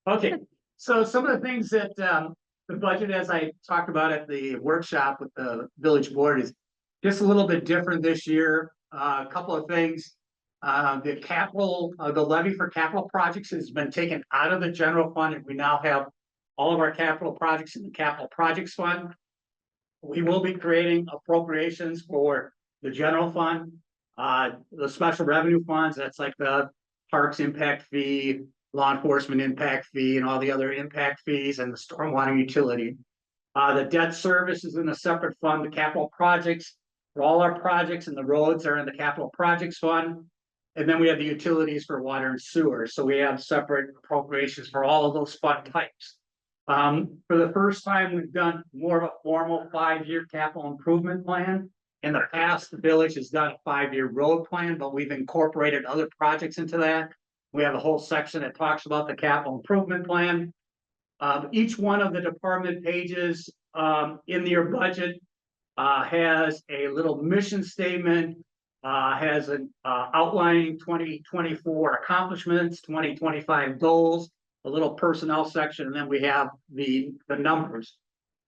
Okay, so some of the things that the budget, as I talked about at the workshop with the village board, is just a little bit different this year. A couple of things. The levy for capital projects has been taken out of the general fund, and we now have all of our capital projects in the capital projects fund. We will be creating appropriations for the general fund, the special revenue funds. That's like the parks impact fee, law enforcement impact fee, and all the other impact fees, and the stormwater utility. The debt service is in a separate fund. The capital projects for all our projects and the roads are in the capital projects fund. And then we have the utilities for water and sewer. So we have separate appropriations for all of those fund types. For the first time, we've done more of a formal 5-year capital improvement plan. In the past, the village has done a 5-year road plan, but we've incorporated other projects into that. We have a whole section that talks about the capital improvement plan. Each one of the department pages in your budget has a little mission statement, has an outlining 2024 accomplishments, 2025 goals, a little personnel section, and then we have the numbers.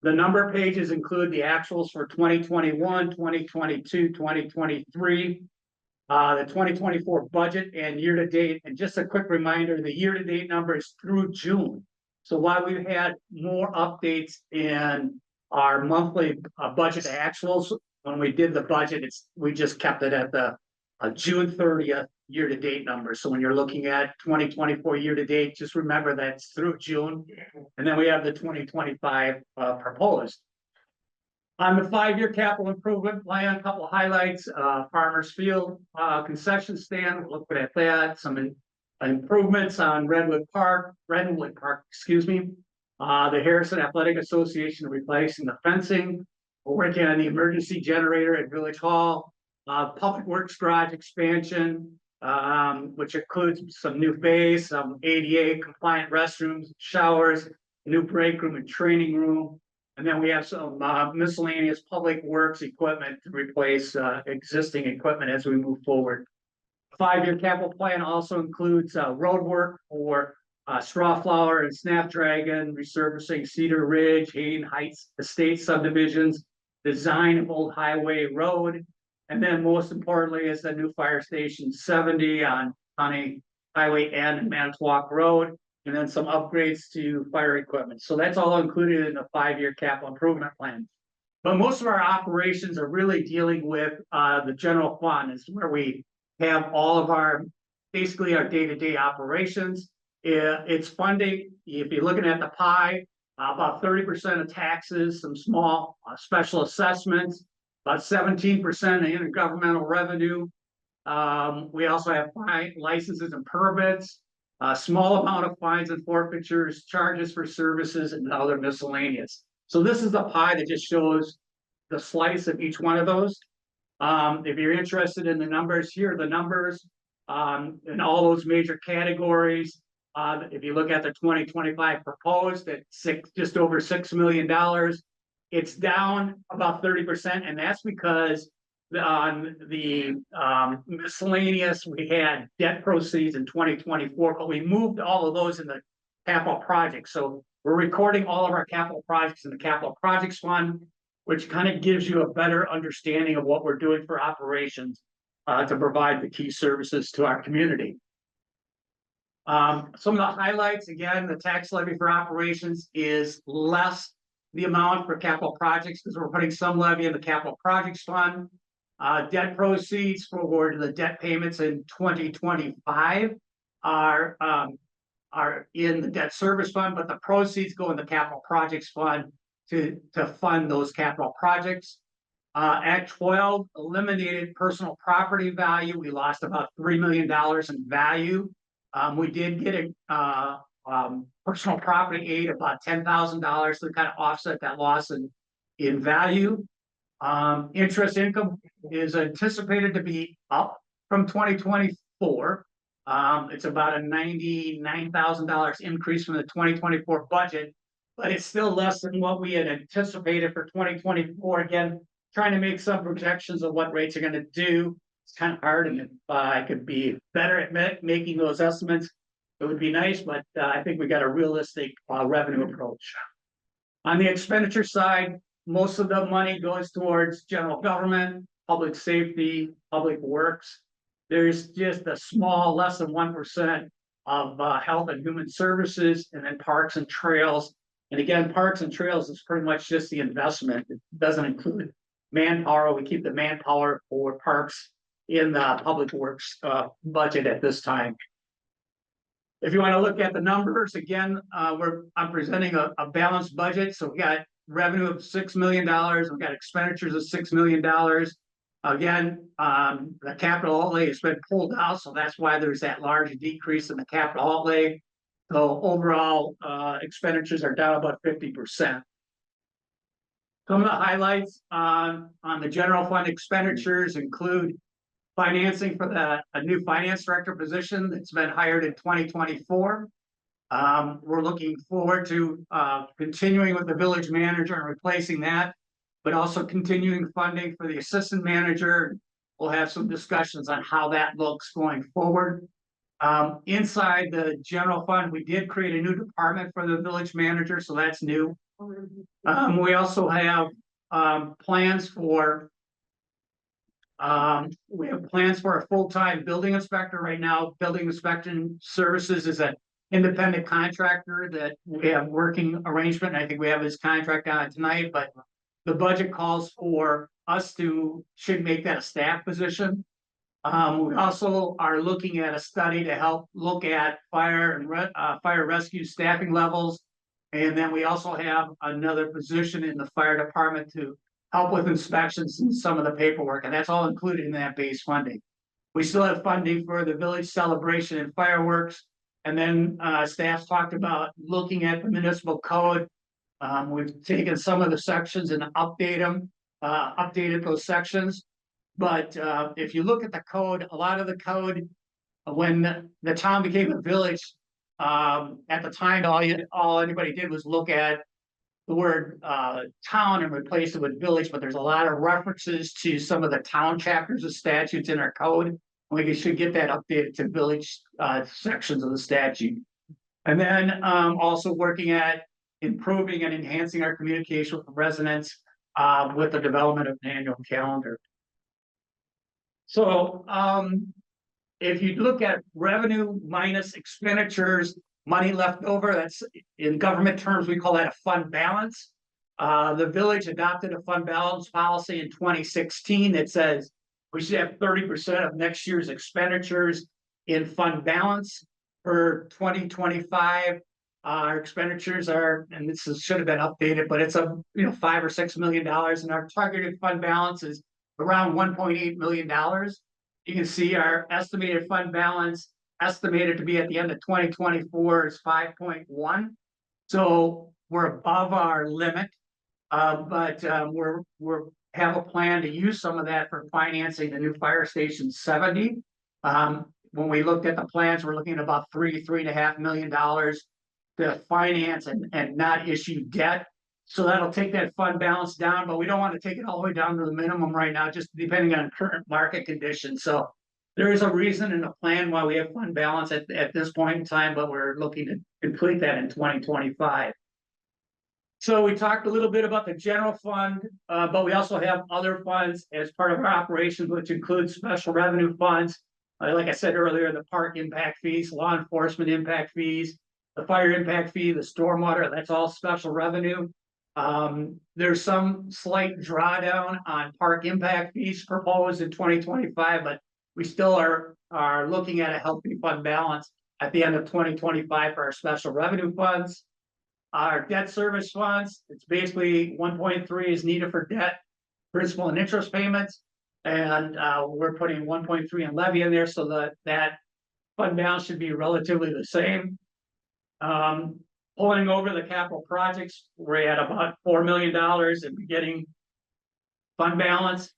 The number pages include the actuals for 2021, 2022, 2023, the 2024 budget and year-to-date. And just a quick reminder, the year-to-date number is through June. So while we've had more updates in our monthly budget actuals, when we did the budget, we just kept it at the June 30th year-to-date number. So when you're looking at 2024 year-to-date, just remember that's through June. And then we have the 2025 proposed. On the 5-year capital improvement plan, a couple of highlights. Farmers Field concession stand, look at that. Some improvements on Redwood Park, excuse me. The Harrison Athletic Association replacing the fencing. We're working on the emergency generator at Village Hall. Public Works garage expansion, which includes some new bays, some ADA compliant restrooms, showers, new break room and training room. And then we have some miscellaneous public works equipment to replace existing equipment as we move forward. 5-year capital plan also includes road work for Strawflower and Snapdragon, resurfacing Cedar Ridge, Hayden Heights Estate subdivisions, design of Old Highway Road, and then most importantly is the new fire station 70 on County Highway N and Manitowoc Road, and then some upgrades to fire equipment. So that's all included in the 5-year capital improvement plan. But most of our operations are really dealing with the general fund, is where we have all of our, basically our day-to-day operations. It's funding, if you're looking at the pie, about 30% of taxes, some small special assessments, about 17% of intergovernmental revenue. We also have licenses and permits, a small amount of fines and forfeitures, charges for services, and other miscellaneous. So this is the pie that just shows the slice of each one of those. If you're interested in the numbers, here are the numbers in all those major categories. If you look at the 2025 proposed at just over $6 million, it's down about 30%, and that's because on the miscellaneous, we had debt proceeds in 2024, but we moved all of those in the capital projects. So we're recording all of our capital projects in the capital projects fund, which kind of gives you a better understanding of what we're doing for operations to provide the key services to our community. Some of the highlights, again, the tax levy for operations is less the amount for capital projects because we're putting some levy in the capital projects fund. Debt proceeds for the debt payments in 2025 are in the debt service fund, but the proceeds go in the capital projects fund to fund those capital projects. Act 12 eliminated personal property value. We lost about $3 million in value. We did get a personal property aid about $10,000 to kind of offset that loss in value. Interest income is anticipated to be up from 2024. It's about a $99,000 increase from the 2024 budget, but it's still less than what we had anticipated for 2024. Again, trying to make some projections of what rates are going to do. It's kind of hard, and if I could be better at making those estimates, It would be nice, but I think we got a realistic revenue approach. On the expenditure side, most of the money goes towards general government, public safety, public works. There's just a small, less than 1% of health and human services, and then parks and trails. And again, parks and trails is pretty much just the investment. It doesn't include manpower. We keep the manpower for parks in the public works budget at this time. If you want to look at the numbers, again, I'm presenting a balanced budget. So we got revenue of $6 million. We've got expenditures of $6 million. Again, the capital outlay has been pulled out, so that's why there's that large decrease in the capital outlay. So overall, expenditures are down about 50%. Some of the highlights on the general fund expenditures include financing for a new finance director position that's been hired in 2024. We're looking forward to continuing with the village manager and replacing that, but also continuing funding for the assistant manager. We'll have some discussions on how that looks going forward. Inside the general fund, we did create a new department for the village manager, so that's new. We also have plans for a full-time building inspector right now. Building inspection services is an independent contractor that we have working arrangement. I think we have his contract on tonight, but the budget calls for us should make that a staff position. We also are looking at a study to help look at fire rescue staffing levels. And then we also have another position in the fire department to help with inspections and some of the paperwork, and that's all included in that base funding. We still have funding for the village celebration and fireworks. And then staff's talked about looking at the municipal code. We've taken some of the sections and updated those sections. But if you look at the code, a lot of the code, when the town became a village, at the time, all anybody did was look at the word town and replace it with village, but there's a lot of references to some of the town chapters of statutes in our code. We should get that updated to village sections of the statute. And then also working at improving and enhancing our communication with the residents with the development of an annual calendar. So if you look at revenue minus expenditures, money left over, that's in government terms, we call that a fund balance. The village adopted a fund balance policy in 2016 that says we should have 30% of next year's expenditures in fund balance. For 2025, our expenditures are, and this should have been updated, but it's $5 or $6 million, and our targeted fund balance is around $1.8 million. You can see our estimated fund balance estimated to be at the end of 2024 is 5.1. So we're above our limit, but we're have a plan to use some of that for financing the new fire station 70. When we looked at the plans, we're looking at about $3.5 million to finance and not issue debt. So that'll take that fund balance down, but we don't want to take it all the way down to the minimum right now, just depending on current market conditions. So there is a reason and a plan why we have fund balance at this point in time, but we're looking to complete that in 2025. So we talked a little bit about the general fund, but we also have other funds as part of our operations, which includes special revenue funds. Like I said earlier, the park impact fees, law enforcement impact fees, the fire impact fee, the stormwater, that's all special revenue. There's some slight drawdown on park impact fees proposed in 2025, but we still are looking at a healthy fund balance at the end of 2025 for our special revenue funds. Our debt service funds, it's basically 1.3 is needed for debt, principal and interest payments. And we're putting 1.3 in levy in there so that fund balance should be relatively the same. Pulling over the capital projects, we're at about $4 million and getting fund balance.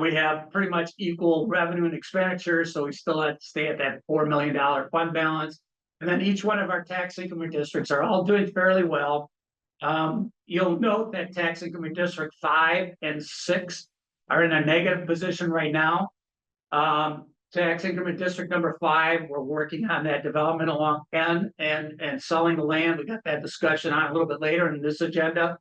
We have pretty much equal revenue and expenditures, so we still have to stay at that $4 million fund balance. And then each one of our tax income districts are all doing fairly well. You'll note that tax income district 5 and 6 are in a negative position right now. tax increment district number 5, we're working on that development along Penn and selling the land. We got that discussion on a little bit later in this agenda.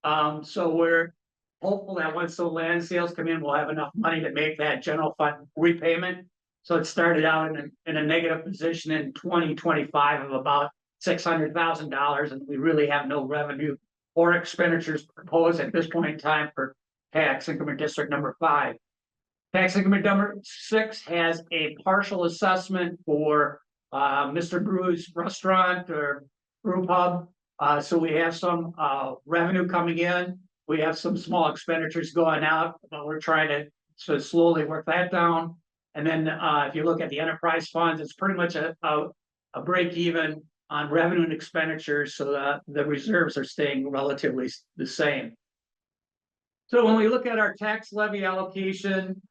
So we're hopeful that once the land sales come in, we'll have enough money to make that general fund repayment. So it started out in a negative position in 2025 of about $600,000, and we really have no revenue or expenditures proposed at this point in time for tax increment district number 5. Tax increment number 6 has a partial assessment for Mr. Brew's restaurant or brew pub. So we have some revenue coming in. We have some small expenditures going out, but we're trying to slowly work that down. And then if you look at the enterprise funds, it's pretty much a break even on revenue and expenditures, so the reserves are staying relatively the same. So when we look at our tax levy allocation,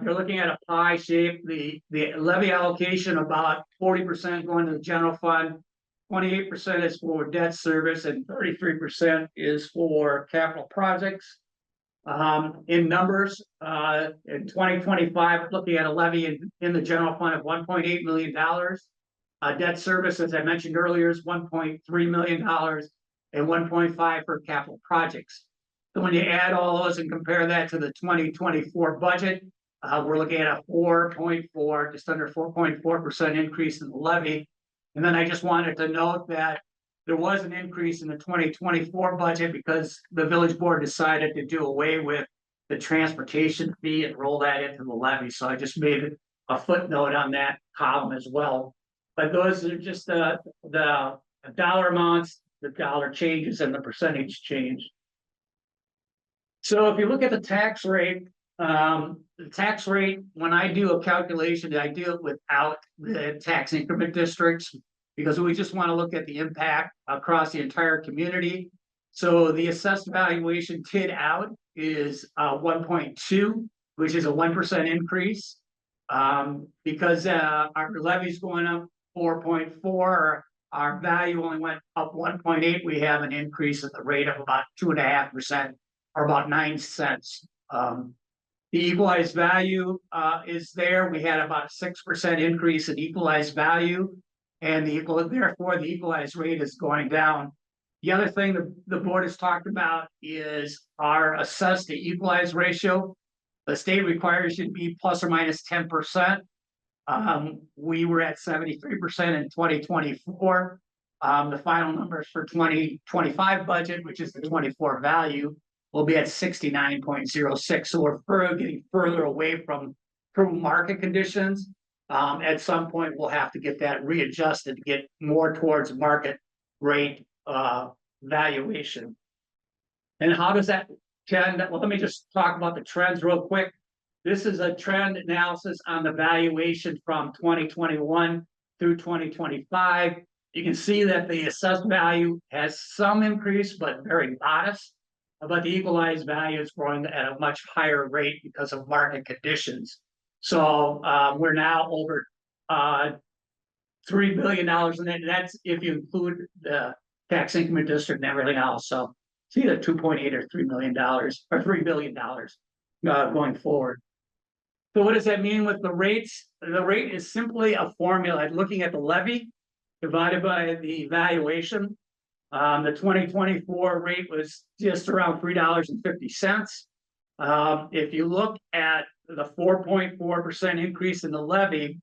you're looking at a pie shape. The levy allocation, about 40% going to the general fund, 28% is for debt service, and 33% is for capital projects. In numbers, in 2025, looking at a levy in the general fund of $1.8 million. Debt service, as I mentioned earlier, is $1.3 million, and 1.5 for capital projects. So when you add all those and compare that to the 2024 budget, we're looking at a 4.4, just under 4.4% increase in the levy. And then I just wanted to note that there was an increase in the 2024 budget because the village board decided to do away with the transportation fee and roll that into the levy. So I just made a footnote on that column as well. But those are just the dollar amounts, the dollar changes, and the percentage change. So if you look at the tax rate, when I do a calculation, I do it without the tax increment districts because we just want to look at the impact across the entire community. So the assessed valuation TID out is 1.2, which is a 1% increase. Because our levy's going up 4.4, our value only went up 1.8. We have an increase at the rate of about 2.5%, or about 9 cents. The equalized value is there. We had about a 6% increase in equalized value, and therefore the equalized rate is going down. The other thing the board has talked about is our assessed to equalized ratio. The state requires you to be plus or minus 10%. We were at 73% in 2024. The final numbers for 2025 budget, which is the 24 value, will be at 69.06. So we're getting further away from market conditions. At some point, we'll have to get that readjusted to get more towards market rate valuation. And how does that trend? Well, let me just talk about the trends real quick. This is a trend analysis on the valuation from 2021 through 2025. You can see that the assessed value has some increase, but very modest. But the equalized value is growing at a much higher rate because of market conditions. So we're now over $3 billion, and that's if you include the tax increment district and everything else. So it's either 2.8 or $3 million or $3 billion going forward. So what does that mean with the rates? The rate is simply a formula looking at the levy divided by the valuation. The 2024 rate was just around $3.50. If you look at the 4.4% increase in the levy,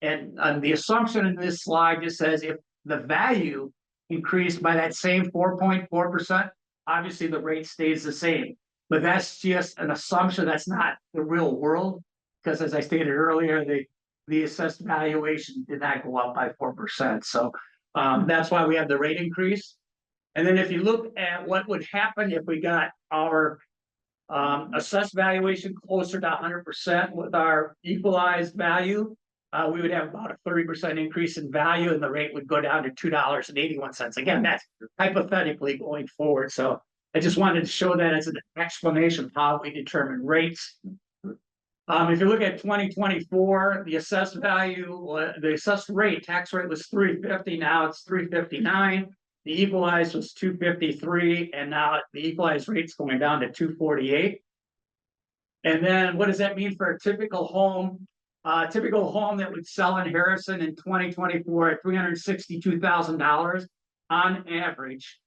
and the assumption in this slide just says if the value increased by that same 4.4%, obviously the rate stays the same. But that's just an assumption. That's not the real world, because as I stated earlier, the assessed valuation did not go up by 4%. So that's why we have the rate increase. And then if you look at what would happen if we got our assessed valuation closer to 100% with our equalized value, we would have about a 30% increase in value, and the rate would go down to $2.81. Again, that's hypothetically going forward. So I just wanted to show that as an explanation of how we determine rates. If you look at 2024, the assessed value, the assessed rate, tax rate was $350. Now it's $359. The equalized was $253, and now the equalized rate's going down to $248. And then what does that mean for a typical home? A typical home that would sell in Harrison in 2024 at $362,000 on average.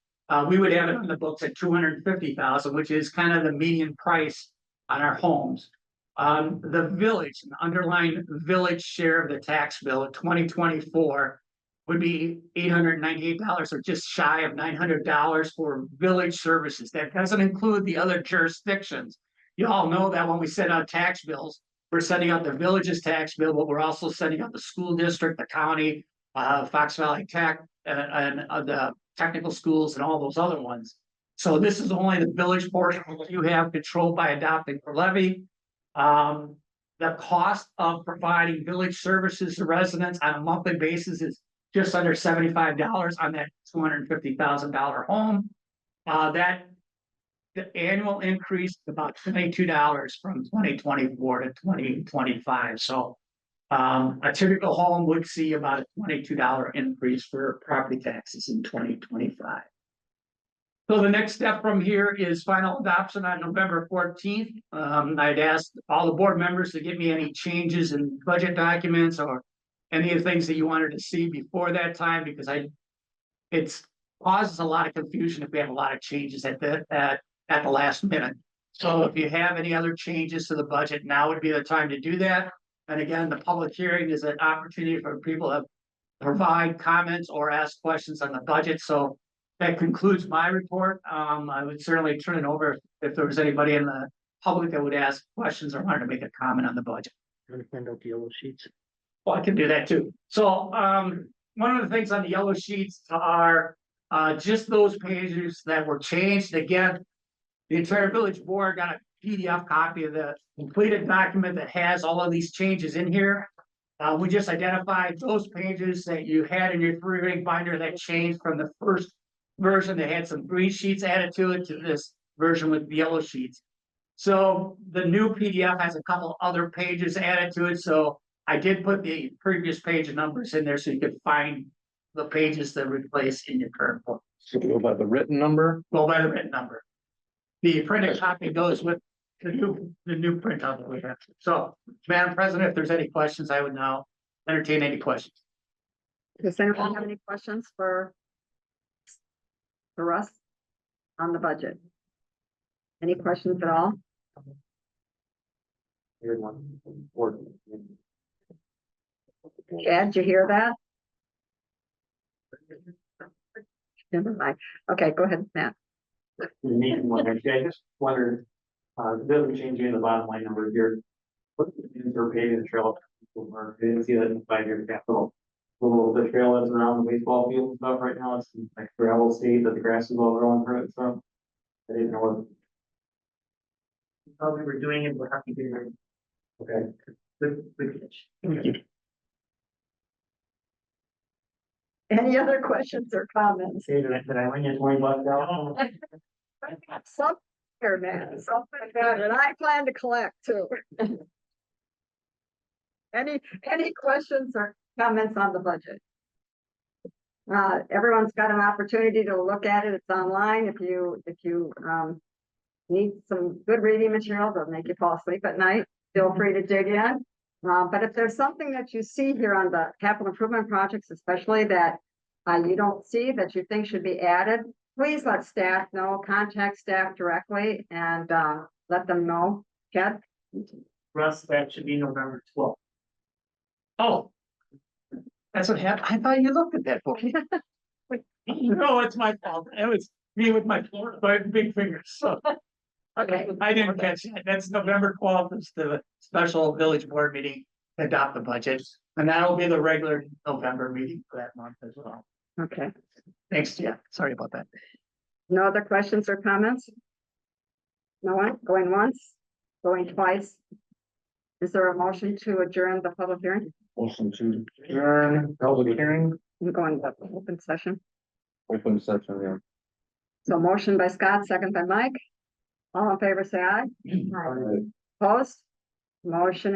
We would have it on the books at $250,000, which is kind of the median price on our homes. The village, the underlying village share of the tax bill in 2024 would be $898, or just shy of $900 for village services. That doesn't include the other jurisdictions. You all know that when we send out tax bills, we're sending out the village's tax bill, but we're also sending out the school district, the county, Fox Valley Tech, and the technical schools and all those other ones. So this is only the village portion that you have control by adopting for levy. The cost of providing village services to residents on a monthly basis is just under $75 on that $250,000 home. That the annual increase is about $22 from 2024 to 2025. So a typical home would see about a $22 increase for property taxes in 2025. So the next step from here is final adoption on November 14th. I'd asked all the board members to give me any changes in budget documents or any of the things that you wanted to see before that time, because it's causes a lot of confusion if we have a lot of changes at the last minute. So if you have any other changes to the budget, now would be the time to do that. And again, the public hearing is an opportunity for people to provide comments or ask questions on the budget. So that concludes my report. I would certainly turn it over if there was anybody in the public that would ask questions or wanted to make a comment on the budget. Hand out the yellow sheets. Well, I can do that too. So one of the things on the yellow sheets are just those pages that were changed. Again, the entire village board got a PDF copy of the completed document that has all of these changes in here. We just identified those pages that you had in your 3-ring binder that changed from the first version that had some green sheets added to it to this version with yellow sheets. So the new PDF has a couple other pages added to it. So I did put the previous page numbers in there so you could find the pages that replace in your current book. So go by the written number. Go by the written number. The printed copy goes with the new printout that we have. So, Madam President, if there's any questions, I would now entertain any questions. Does anyone have any questions for us on the budget? Any questions at all? Chad, did you hear that? Never mind. Okay, go ahead, Matt. I just wondered, the building changing the bottom line number here. What's the means for paving the trail? I didn't see that in the 5-year capital. The trail that's around the baseball field and stuff right now, it's like gravel state that the grass is all growing through it, so. I didn't know what. How we were doing it, we're happy to do it. Okay. Good catch. Thank you. Any other questions or comments? Did I win you $20 now? Something here, man, something good, and I plan to collect too. Any questions or comments on the budget? Everyone's got an opportunity to look at it. It's online. If you need some good reading material that'll make you fall asleep at night, feel free to dig in. But if there's something that you see here on the capital improvement projects, especially that you don't see that you think should be added, please let staff know, contact staff directly and let them know. Chad? Russ, that should be November 12th. Oh, that's what happened. I thought you looked at that book. No, it's my fault. It was me with my big fingers. So Okay. I didn't catch that. That's November 12th is the special village board meeting to adopt the budget. And that'll be the regular November meeting for that month as well. Okay. Thanks, yeah. Sorry about that. No other questions or comments? No one? Going once? Going twice? Is there a motion to adjourn the public hearing? Motion to adjourn public hearing. I'm going to open session. Open session, yeah. So motion by Scott, second by Mike. All in favor, say aye. All right. Opposed? Motion